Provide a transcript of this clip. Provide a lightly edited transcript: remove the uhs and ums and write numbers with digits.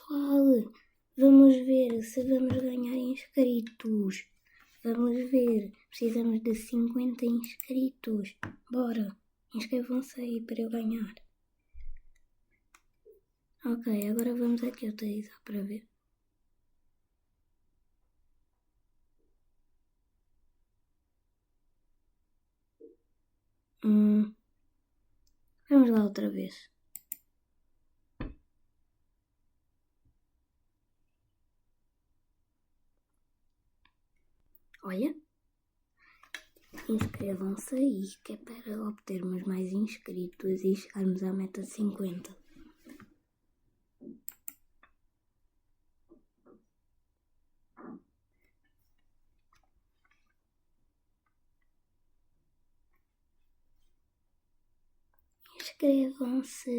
pessoal, vamos ver se vamos ganhar inscritos. Vamos ver, precisamos de 50 inscritos. Bora, inscrevam-se aí para eu ganhar. Ok, agora vamos aqui utilizar para ver. Vamos lá outra vez. Olha, inscrevam-se aí, que é para obtermos mais inscritos e chegarmos à meta de 50. Inscrevam-se.